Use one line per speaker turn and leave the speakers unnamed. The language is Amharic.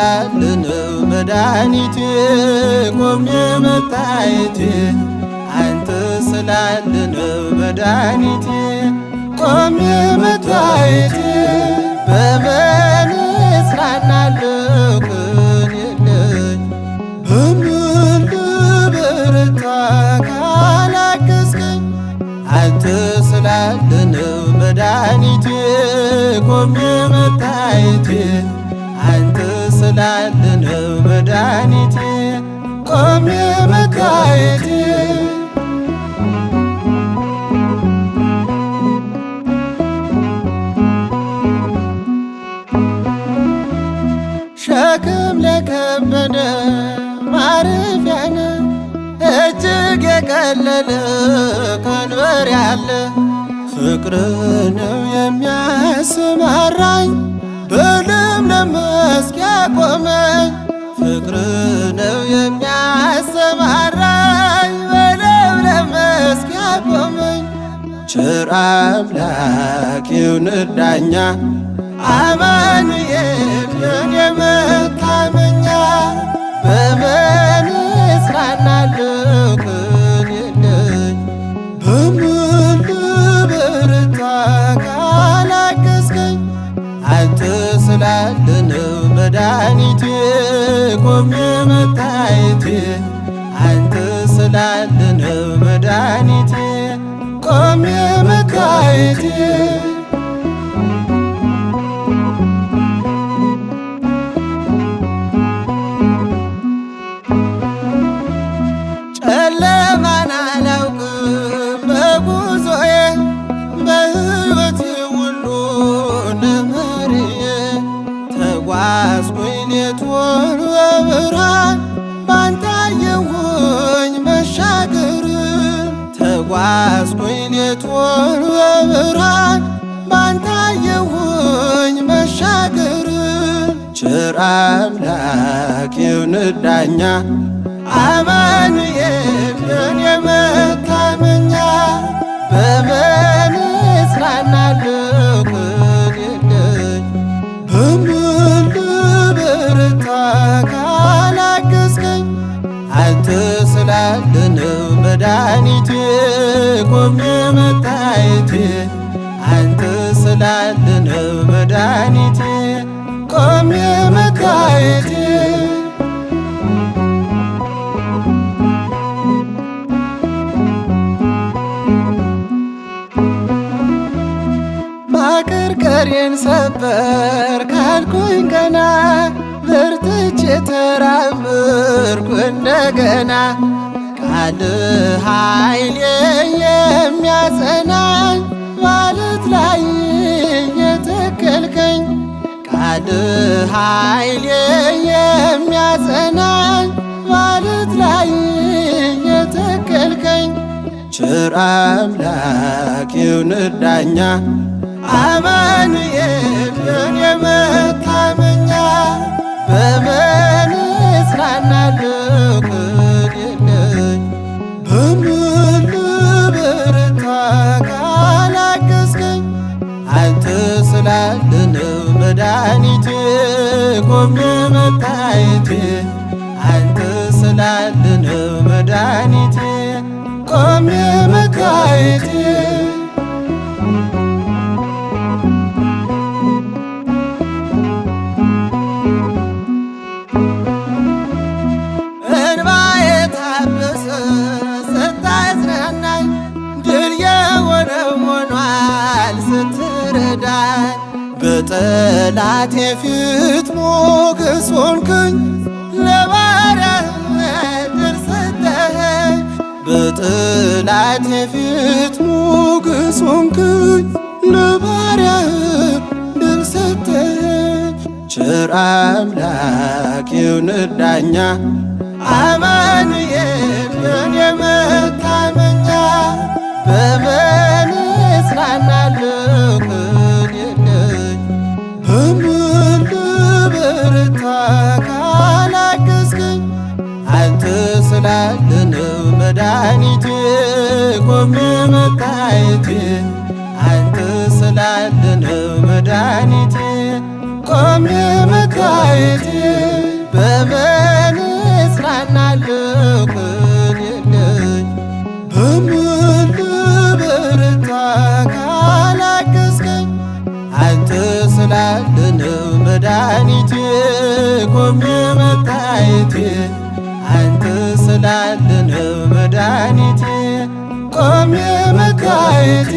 ስላለነው መድኃኒቴ ቆሜ መታየቴ አንተ ስላለነው መድኃኒቴ ቆሜ መታየቴ በምን እጽናናለሁ ቅን የለኝ በምን ልበረታ ካላገዝከኝ አንተ ስላለነው መድኃኒቴ ቆሜ መታየቴ አንተ ስላለነው መድኃኒቴ ቆሜ መታየቴ ሸክም ለከበደ ማረፊያ ነህ እጅግ የቀለለ ቀንበር ያለ ፍቅር ነው የሚያሰማራኝ በለምለም መስክ ያቆመኝ ፍቅር ነው የሚያሰማራኝ በለምለም መስክ ያቆመኝ ቸር አምላክ ይሁንህ ዳኛ አማኑኤል የኔ መታመኛ በምን እጽናናለሁ ቅን የለኝ በምን ልበረታ ካላገዝከኝ አንተ ስላለነው መድኃኒቴ ቆሜ መታየቴ አንተ ስላለነው መድኃኒቴ ቆሜ መታየቴ ጨለማን አላውቅም በጉዞዬ በሕይወቴ ሁሉ ነመርዬ ተጓዝኩኝ ሌቱን በብርሃን ባንተ አየሁኝ መሻገርን ተጓዝኩኝ ሌቱን በብርሃን ባንተ አየሁኝ መሻገርን ቸር አምላክ ይሁንህ ዳኛ አማኑኤል የኔ መታመኛ በምን እጽናናለሁ ቅን የለኝ በምን ልበረታ ካላገዝከኝ አንተ ስላለነው መድኃኒቴ ቆሜ መታየቴ አንተ ስላለነው መድኃኒቴ ቆሜ መታየቴ ማቀርቀሬን ሰበር ካልኩኝ ገና በርትቼ ተራመድኩ እንደገና ቃልህ ኃይሌ የሚያጸናኝ ማለት ላይ የተከልከኝ ቃልህ ኃይሌ የሚያጸናኝ ማለት ላይ የተከልከኝ ቸር አምላክ ይሁንህ ዳኛ አማኑኤል የኔ መታመኛ በምን እጽናናለሁ ቅን የለኝ በምን ልበረታ ካላገዝከኝ አንተ ስላለነው መድኃኒቴ ቆሜ መታየቴ አንተ ስላለነው መድኃኒቴ ቆሜ መታየቴ በጠላቴ ፊት ሞገስ ሆንክኝ ለባሪያህ ድል ሰጠኸኝ በጠላቴ ፊት ሞገስ ሆንክኝ ለባሪያህ ድል ሰጠኸኝ ቸር አምላክ ይሁንህ ዳኛ አማኑኤል የኔ መታመኛ በምን እጽናናለሁ ቅን የለኝ በምን ልበረታ ካላገዝከኝ አንተ ስላለነው መድኃኒቴ ቆሜ መታየቴ አንተ ስላለነው መድኃኒቴ ቆሜ መታየቴ ስላለነው መድኃኒቴ ቆሜ መታየቴ